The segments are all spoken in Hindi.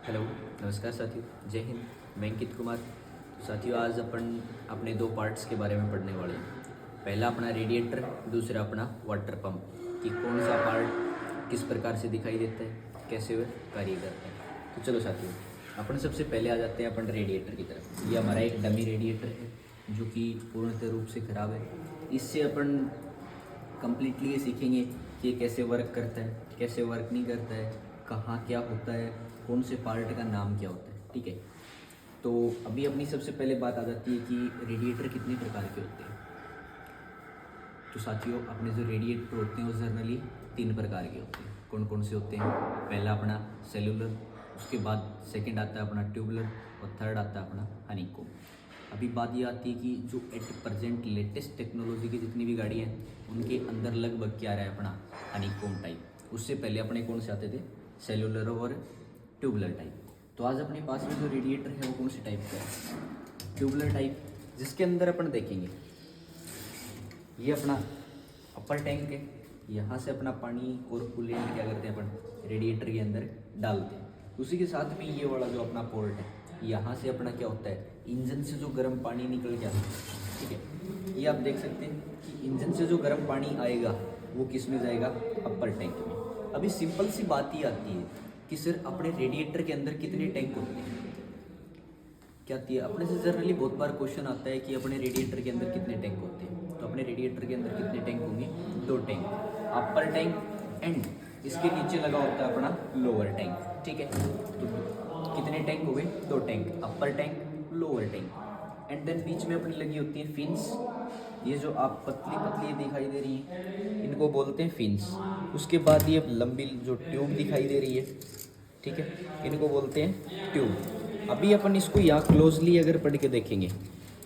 हेलो, नमस्कार साथियों। जय हिंद। मैं अंकित कुमार। तो साथियों, आज अपन अपने दो पार्ट्स के बारे में पढ़ने वाले हैं। पहला अपना रेडिएटर, दूसरा अपना वाटर पंप कि कौन सा पार्ट किस प्रकार से दिखाई देता है, कैसे वह कार्य करता है। तो चलो साथियों, अपन सबसे पहले आ जाते हैं अपन रेडिएटर की तरफ। ये हमारा एक डमी रेडिएटर है जो कि पूर्णतः रूप से ख़राब है। इससे अपन कम्प्लीटली ये सीखेंगे कि ये कैसे वर्क करता है, कैसे वर्क नहीं करता है, कहाँ क्या होता है, कौन से पार्ट का नाम क्या होता है। ठीक है, तो अभी अपनी सबसे पहले बात आ जाती है कि रेडिएटर कितने प्रकार के होते हैं। तो साथियों, अपने जो रेडिएटर होते हैं वो जनरली 3 प्रकार के होते हैं। कौन कौन से होते हैं? पहला अपना सेलुलर, उसके बाद सेकंड आता है अपना ट्यूबुलर और थर्ड आता है अपना हनीकॉम। अभी बात ये आती है कि जो एट प्रेजेंट लेटेस्ट टेक्नोलॉजी की जितनी भी गाड़ियाँ हैं उनके अंदर लगभग क्या रहा है अपना हनीकॉम टाइप। उससे पहले अपने कौन से आते थे? सेलुलर और ट्यूबुलर टाइप। तो आज अपने पास में जो रेडिएटर है वो कौन सी टाइप का है? ट्यूबुलर टाइप, जिसके अंदर अपन देखेंगे ये अपना अपर टैंक है। यहाँ से अपना पानी और कूलेंट क्या करते हैं अपन रेडिएटर के अंदर डालते हैं। उसी के साथ में ये वाला जो अपना पोर्ट है, यहाँ से अपना क्या होता है, इंजन से जो गर्म पानी निकल के आता है। ठीक है, ये आप देख सकते हैं कि इंजन से जो गर्म पानी आएगा वो किस में जाएगा? अपर टैंक में। अभी सिंपल सी बात ही आती है कि सर अपने रेडिएटर के अंदर कितने टैंक होते हैं। क्या आती है अपने से जनरली बहुत बार क्वेश्चन आता है कि अपने रेडिएटर के अंदर कितने टैंक होते हैं। तो अपने रेडिएटर के अंदर कितने टैंक होंगे? 2 टैंक, अपर टैंक एंड इसके नीचे लगा होता है अपना लोअर टैंक। ठीक है, तो कितने टैंक हो गए? 2 tank, upper tank, lower tank. And then बीच में अपनी लगी होती है फिन्स। ये जो आप पतली पतली दिखाई दे रही है इनको बोलते हैं फिन्स। उसके बाद ये लंबी जो ट्यूब दिखाई दे रही है, ठीक है, इनको बोलते हैं ट्यूब। अभी अपन इसको यहाँ क्लोजली अगर पढ़ के देखेंगे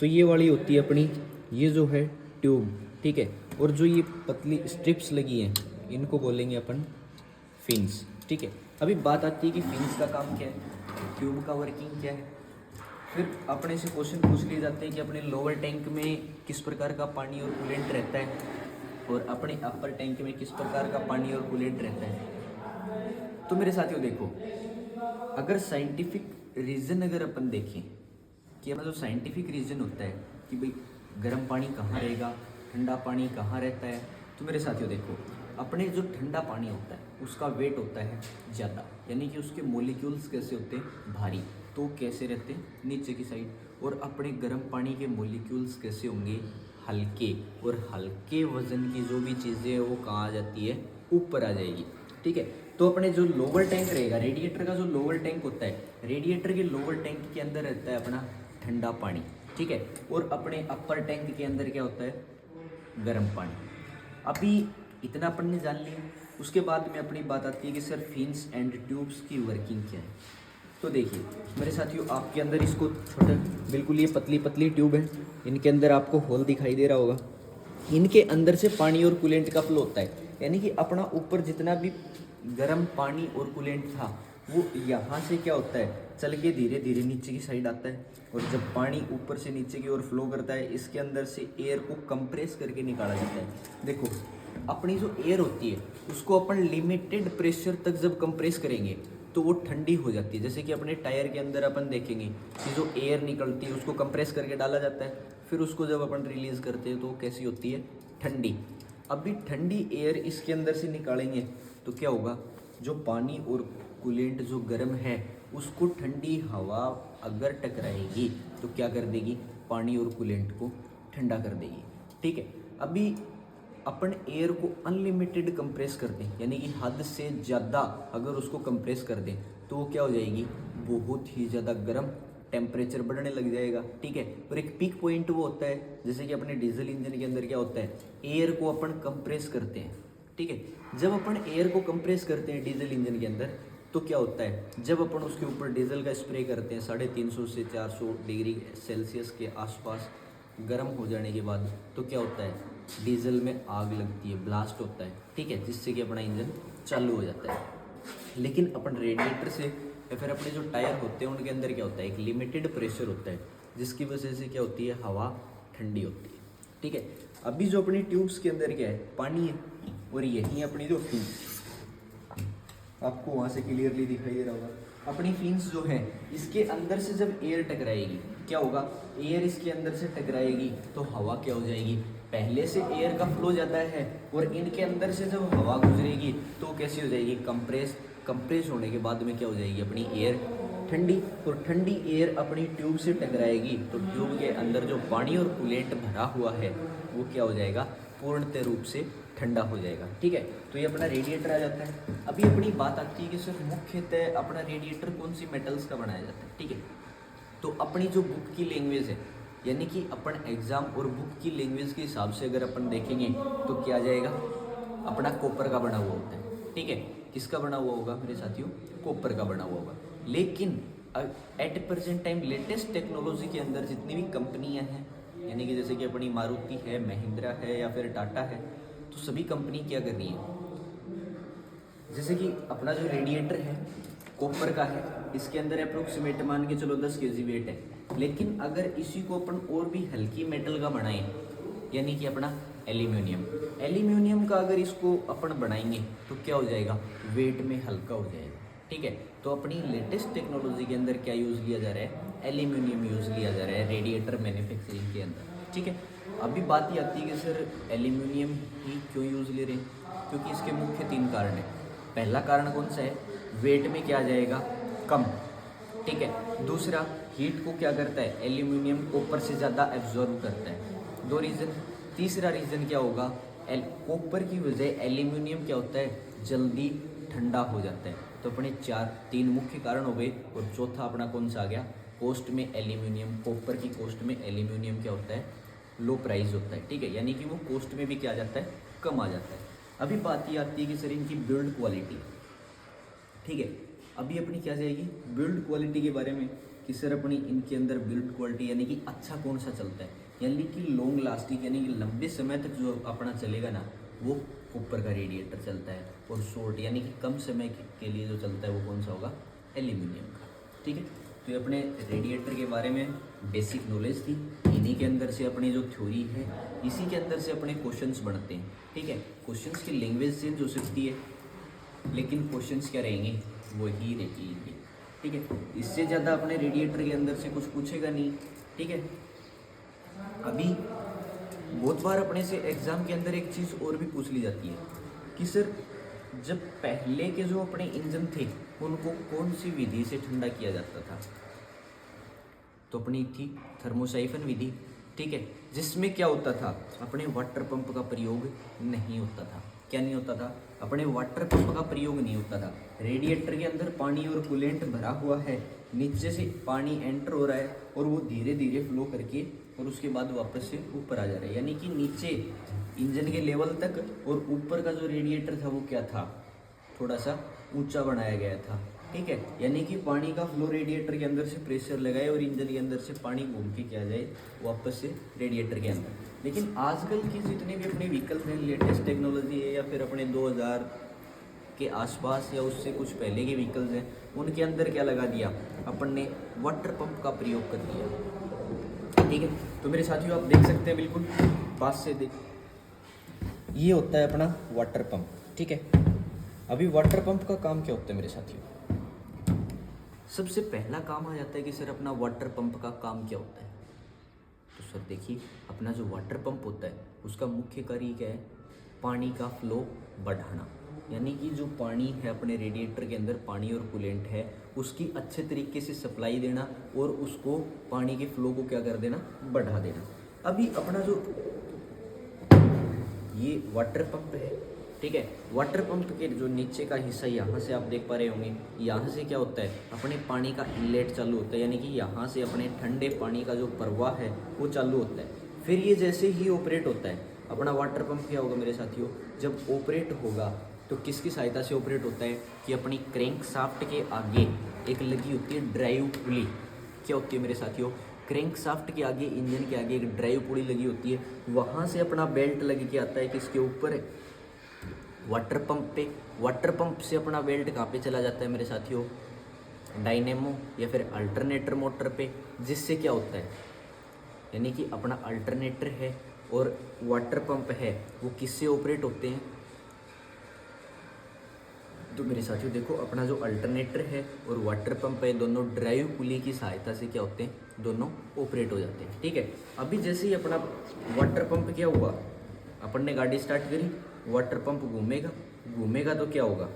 तो ये वाली होती है अपनी, ये जो है ट्यूब। ठीक है, और जो ये पतली स्ट्रिप्स लगी हैं इनको बोलेंगे अपन फिन्स। ठीक है, अभी बात आती है कि फिन्स का काम क्या है, ट्यूब का वर्किंग क्या है। फिर अपने से क्वेश्चन पूछ लिए जाते हैं कि अपने लोअर टैंक में किस प्रकार का पानी और कूलेंट रहता है और अपने अपर टैंक में किस प्रकार का पानी और कूलेंट रहता है। तो मेरे साथियों देखो, अगर साइंटिफिक रीज़न अगर अपन देखें कि अपना जो साइंटिफिक रीज़न होता है कि भाई गर्म पानी कहाँ रहेगा, ठंडा पानी कहाँ रहता है। तो मेरे साथियों देखो, अपने जो ठंडा पानी होता है उसका वेट होता है ज़्यादा, यानी कि उसके मॉलिक्यूल्स कैसे होते हैं? भारी। तो कैसे रहते हैं? नीचे की साइड। और अपने गर्म पानी के मॉलिक्यूल्स कैसे होंगे? हल्के। और हल्के वजन की जो भी चीज़ें हैं वो कहाँ आ जाती है? ऊपर आ जाएगी। ठीक है, तो अपने जो लोअर टैंक रहेगा रेडिएटर का, जो लोअर टैंक होता है, रेडिएटर के लोअर टैंक के अंदर रहता है अपना ठंडा पानी। ठीक है, और अपने अपर टैंक के अंदर क्या होता है? गर्म पानी। अभी इतना अपन ने जान लिया। उसके बाद में अपनी बात आती है कि सर फिन्स एंड ट्यूब्स की वर्किंग क्या है। तो देखिए मेरे साथियों, आपके अंदर इसको छोटा बिल्कुल ये पतली पतली ट्यूब है, इनके अंदर आपको होल दिखाई दे रहा होगा। इनके अंदर से पानी और कूलेंट का फ्लो होता है, यानी कि अपना ऊपर जितना भी गर्म पानी और कूलेंट था वो यहाँ से क्या होता है? चल के धीरे धीरे नीचे की साइड आता है। और जब पानी ऊपर से नीचे की ओर फ्लो करता है, इसके अंदर से एयर को कंप्रेस करके निकाला जाता है। देखो, अपनी जो एयर होती है उसको अपन लिमिटेड प्रेशर तक जब कंप्रेस करेंगे तो वो ठंडी हो जाती है। जैसे कि अपने टायर के अंदर अपन देखेंगे कि जो एयर निकलती है उसको कंप्रेस करके डाला जाता है, फिर उसको जब अपन रिलीज़ करते हैं तो वो कैसी होती है? ठंडी। अभी ठंडी एयर इसके अंदर से निकालेंगे तो क्या होगा? जो पानी और कूलेंट जो गर्म है उसको ठंडी हवा अगर टकराएगी तो क्या कर देगी? पानी और कूलेंट को ठंडा कर देगी। ठीक है, अभी अपन एयर को अनलिमिटेड कंप्रेस कर दें, यानी कि हद से ज़्यादा अगर उसको कंप्रेस कर दें तो वो क्या हो जाएगी? बहुत ही ज़्यादा गर्म, टेम्परेचर बढ़ने लग जाएगा। ठीक है, और एक पीक पॉइंट वो होता है, जैसे कि अपने डीजल इंजन के अंदर क्या होता है? एयर को अपन कंप्रेस करते हैं। ठीक है, जब अपन एयर को कंप्रेस करते हैं डीजल इंजन के अंदर तो क्या होता है? जब अपन उसके ऊपर डीजल का स्प्रे करते हैं 350 से 400 डिग्री सेल्सियस के आसपास गर्म हो जाने के बाद तो क्या होता है? डीजल में आग लगती है, ब्लास्ट होता है। ठीक है, जिससे कि अपना इंजन चालू हो जाता है। लेकिन अपन रेडिएटर से या फिर अपने जो टायर होते हैं उनके अंदर क्या होता है? एक लिमिटेड प्रेशर होता है, जिसकी वजह से क्या होती है? हवा ठंडी होती है। ठीक है, अभी जो अपनी ट्यूब्स के अंदर क्या है? पानी है, और यही अपनी जो फिन्स, आपको वहाँ से क्लियरली दिखाई दे रहा होगा। अपनी फिन्स जो है इसके अंदर से जब एयर टकराएगी क्या होगा, एयर इसके अंदर से टकराएगी तो हवा क्या हो जाएगी, पहले से एयर का फ्लो ज़्यादा है और इनके अंदर से जब हवा गुजरेगी तो कैसी हो जाएगी, कंप्रेस होने के बाद में क्या हो जाएगी अपनी एयर ठंडी, और ठंडी एयर अपनी ट्यूब से टकराएगी तो ट्यूब के अंदर जो पानी और कूलेंट भरा हुआ है वो क्या हो जाएगा, पूर्णतः रूप से ठंडा हो जाएगा। ठीक है, तो ये अपना रेडिएटर आ जाता है। अभी अपनी बात आती है कि सिर्फ मुख्यतः अपना रेडिएटर कौन सी मेटल्स का बनाया जाता है। ठीक है, तो अपनी जो बुक की लैंग्वेज है, यानी कि अपन एग्जाम और बुक की लैंग्वेज के हिसाब से अगर अपन देखेंगे तो क्या आ जाएगा, अपना कॉपर का बना हुआ होता है। ठीक है, किसका बना हुआ होगा मेरे साथियों, कॉपर का बना हुआ होगा। लेकिन at present time latest technology के अंदर जितनी भी कंपनियां हैं, यानी कि जैसे कि अपनी मारुति है, महिंद्रा है या फिर टाटा है, तो सभी कंपनी क्या कर रही है, जैसे कि अपना जो रेडिएटर है कॉपर का है, इसके अंदर अप्रोक्सीमेट मान के चलो 10 kg वेट है। लेकिन अगर इसी को अपन और भी हल्की मेटल का बनाएं, यानी कि अपना एल्यूमिनियम का अगर इसको अपन बनाएंगे तो क्या हो जाएगा, वेट में हल्का हो जाएगा। ठीक है, तो अपनी लेटेस्ट टेक्नोलॉजी के अंदर क्या यूज़ लिया जा रहा है, एल्यूमिनियम यूज़ लिया जा रहा है रेडिएटर मैन्युफैक्चरिंग के अंदर। ठीक है, अभी बात ही आती है कि सर एल्यूमिनियम ही क्यों यूज़ ले रहे हैं, क्योंकि इसके मुख्य 3 कारण हैं। पहला कारण कौन सा है, वेट में क्या आ जाएगा, कम। ठीक है, दूसरा हीट को क्या करता है, एल्यूमिनियम कॉपर से ज़्यादा एब्जॉर्ब करता है, 2 रीज़न। तीसरा रीज़न क्या होगा, कॉपर की वजह एल्यूमिनियम क्या होता है, जल्दी ठंडा हो जाता है। तो अपने 3 मुख्य कारण हो गए, और चौथा अपना कौन सा आ गया, कॉस्ट में एल्यूमिनियम, कॉपर की कॉस्ट में एल्यूमिनियम क्या होता है, लो प्राइस होता है। ठीक है, यानी कि वो कॉस्ट में भी क्या आ जाता है, कम आ जाता है। अभी बात ये आती है कि सर इनकी बिल्ड क्वालिटी। ठीक है, अभी अपनी क्या जाएगी, बिल्ड क्वालिटी के बारे में, कि सर अपनी इनके अंदर बिल्ड क्वालिटी यानी कि अच्छा कौन सा चलता है, यानी कि लॉन्ग लास्टिंग, यानी कि लंबे समय तक जो अपना चलेगा ना, वो कॉपर का रेडिएटर चलता है। और शॉर्ट यानी कि कम समय के लिए जो चलता है वो कौन सा होगा, एल्यूमिनियम का। ठीक है, तो ये अपने रेडिएटर के बारे में बेसिक नॉलेज थी। इन्हीं के अंदर से अपनी जो थ्योरी है, इसी के अंदर से अपने क्वेश्चंस बनते हैं। ठीक है, क्वेश्चंस की लैंग्वेज चेंज हो सकती है, लेकिन क्वेश्चंस क्या रहेंगे, वही रहेंगे। ठीक है, इससे ज़्यादा अपने रेडिएटर के अंदर से कुछ पूछेगा नहीं। ठीक है, अभी बहुत बार अपने से एग्ज़ाम के अंदर एक चीज़ और भी पूछ ली जाती है कि सर जब पहले के जो अपने इंजन थे उनको कौन सी विधि से ठंडा किया जाता था, तो अपनी थी थर्मोसाइफन विधि। ठीक है, जिसमें क्या होता था, अपने वाटर पंप का प्रयोग नहीं होता था। क्या नहीं होता था, अपने वाटर पंप का प्रयोग नहीं होता था। रेडिएटर के अंदर पानी और कूलेंट भरा हुआ है, नीचे से पानी एंटर हो रहा है और वो धीरे धीरे फ्लो करके और उसके बाद वापस से ऊपर आ जा रहा है, यानी कि नीचे इंजन के लेवल तक, और ऊपर का जो रेडिएटर था वो क्या था, थोड़ा सा ऊंचा बनाया गया था। ठीक है, यानी कि पानी का फ्लो रेडिएटर के अंदर से प्रेशर लगाए और इंजन के अंदर से पानी घूम के क्या जाए वापस से रेडिएटर के अंदर। लेकिन आजकल की जितने भी अपने व्हीकल्स हैं, लेटेस्ट टेक्नोलॉजी है, या फिर अपने 2000 के आसपास या उससे कुछ पहले के व्हीकल्स हैं, उनके अंदर क्या लगा दिया, अपन ने वाटर पंप का प्रयोग कर दिया। ठीक है, तो मेरे साथियों आप देख सकते हैं बिल्कुल पास से देख, ये होता है अपना वाटर पंप। ठीक है, अभी वाटर पंप का काम क्या होता है मेरे साथियों, सबसे पहला काम आ जाता है कि सर अपना वाटर पंप का काम क्या होता है। तो सर देखिए, अपना जो वाटर पंप होता है उसका मुख्य कार्य क्या है, पानी का फ्लो बढ़ाना, यानी कि जो पानी है अपने रेडिएटर के अंदर, पानी और कूलेंट है, उसकी अच्छे तरीके से सप्लाई देना और उसको पानी के फ्लो को क्या कर देना, बढ़ा देना। अभी अपना जो ये वाटर पंप है, ठीक है, वाटर पंप के जो नीचे का हिस्सा यहाँ से आप देख पा रहे होंगे, यहाँ से क्या होता है, अपने पानी का इनलेट चालू होता है, यानी कि यहाँ से अपने ठंडे पानी का जो प्रवाह है वो चालू होता है। फिर ये जैसे ही ऑपरेट होता है, अपना वाटर पंप क्या होगा मेरे साथियों, जब ऑपरेट होगा तो किसकी सहायता से ऑपरेट होता है, कि अपनी क्रैंक शाफ्ट के आगे एक लगी होती है ड्राइव पुली। क्या होती है मेरे साथियों, क्रैंक शाफ्ट के आगे, इंजन के आगे एक ड्राइव पुली लगी होती है, वहाँ से अपना बेल्ट लगे के आता है किसके ऊपर, वाटर पंप पे। वाटर पंप से अपना बेल्ट कहाँ पे चला जाता है मेरे साथियों, डायनेमो या फिर अल्टरनेटर मोटर पे, जिससे क्या होता है, यानी कि अपना अल्टरनेटर है और वाटर पंप है वो किससे ऑपरेट होते हैं, तो मेरे साथियों देखो, अपना जो अल्टरनेटर है और वाटर पंप है, दोनों ड्राइव पुली की सहायता से क्या होते हैं, दोनों ऑपरेट हो जाते हैं। ठीक है, अभी जैसे ही अपना वाटर पंप क्या हुआ, अपन ने गाड़ी स्टार्ट करी, वाटर पंप घूमेगा, घूमेगा तो क्या होगा,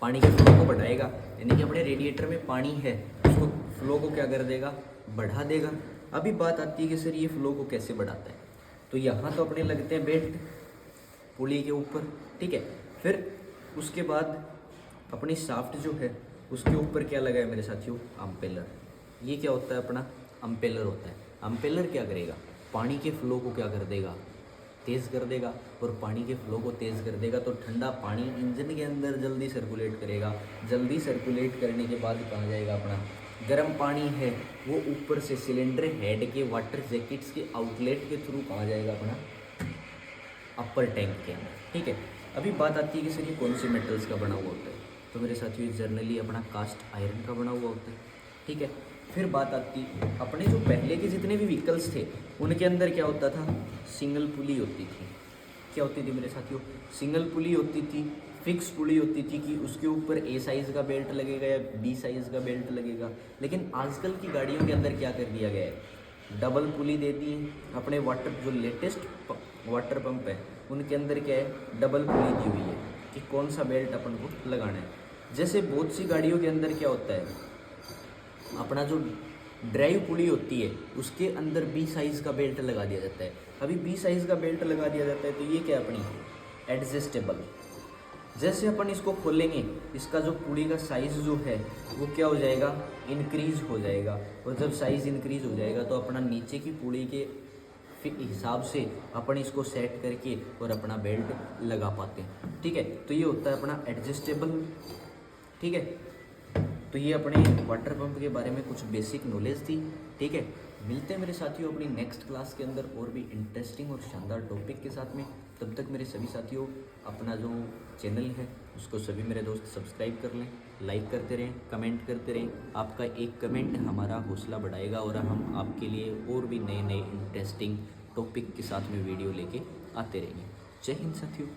पानी के फ्लो को बढ़ाएगा, यानी कि अपने रेडिएटर में पानी है उसको फ्लो को क्या कर देगा, बढ़ा देगा। अभी बात आती है कि सर ये फ्लो को कैसे बढ़ाता है, तो यहाँ तो अपने लगते हैं बेल्ट पुली के ऊपर। ठीक है, फिर उसके बाद अपनी शाफ्ट जो है उसके ऊपर क्या लगा है मेरे साथियों, अम्पेलर। ये क्या होता है, अपना अम्पेलर होता है। अम्पेलर क्या करेगा, पानी के फ्लो को क्या कर देगा, तेज़ कर देगा, और पानी के फ्लो को तेज़ कर देगा तो ठंडा पानी इंजन के अंदर जल्दी सर्कुलेट करेगा। जल्दी सर्कुलेट करने के बाद कहाँ जाएगा, अपना गर्म पानी है वो ऊपर से सिलेंडर हेड के वाटर जैकेट्स के आउटलेट के थ्रू कहाँ जाएगा, अपना अपर टैंक के अंदर। ठीक है, अभी बात आती है कि सर ये कौन से मेटल्स का बना हुआ होता है, तो मेरे साथियों ये जर्नली अपना कास्ट आयरन का बना हुआ होता है। ठीक है, फिर बात आती अपने जो पहले के जितने भी व्हीकल्स थे उनके अंदर क्या होता था, सिंगल पुली होती थी। क्या होती थी मेरे साथियों, सिंगल पुली होती थी, फिक्स पुली होती थी कि उसके ऊपर ए साइज़ का बेल्ट लगेगा या बी साइज़ का बेल्ट लगेगा। लेकिन आजकल की गाड़ियों के अंदर क्या कर दिया गया है, डबल पुली दे दी है। अपने वाटर जो लेटेस्ट वाटर पंप है उनके अंदर क्या है, डबल पुली दी हुई है कि कौन सा बेल्ट अपन को लगाना है। जैसे बहुत सी गाड़ियों के अंदर क्या होता है, अपना जो ड्राइव पुली होती है उसके अंदर बी साइज़ का बेल्ट लगा दिया जाता है। अभी बी साइज़ का बेल्ट लगा दिया जाता है तो ये क्या है, अपनी एडजस्टेबल। जैसे अपन इसको खोलेंगे, इसका जो पुली का साइज़ जो है वो क्या हो जाएगा, इंक्रीज़ हो जाएगा। और जब साइज़ इंक्रीज़ हो जाएगा तो अपना नीचे की पुली के हिसाब से अपन इसको सेट करके और अपना बेल्ट लगा पाते हैं। ठीक है, तो ये होता है अपना एडजस्टेबल। ठीक है, तो ये अपने वाटर पंप के बारे में कुछ बेसिक नॉलेज थी। ठीक है, मिलते हैं मेरे साथियों अपनी नेक्स्ट क्लास के अंदर और भी इंटरेस्टिंग और शानदार टॉपिक के साथ में। तब तक मेरे सभी साथियों अपना जो चैनल है उसको सभी मेरे दोस्त सब्सक्राइब कर लें, लाइक करते रहें, कमेंट करते रहें। आपका एक कमेंट हमारा हौसला बढ़ाएगा और हम आपके लिए और भी नए नए इंटरेस्टिंग टॉपिक के साथ में वीडियो लेके आते रहेंगे। जय हिंद साथियों।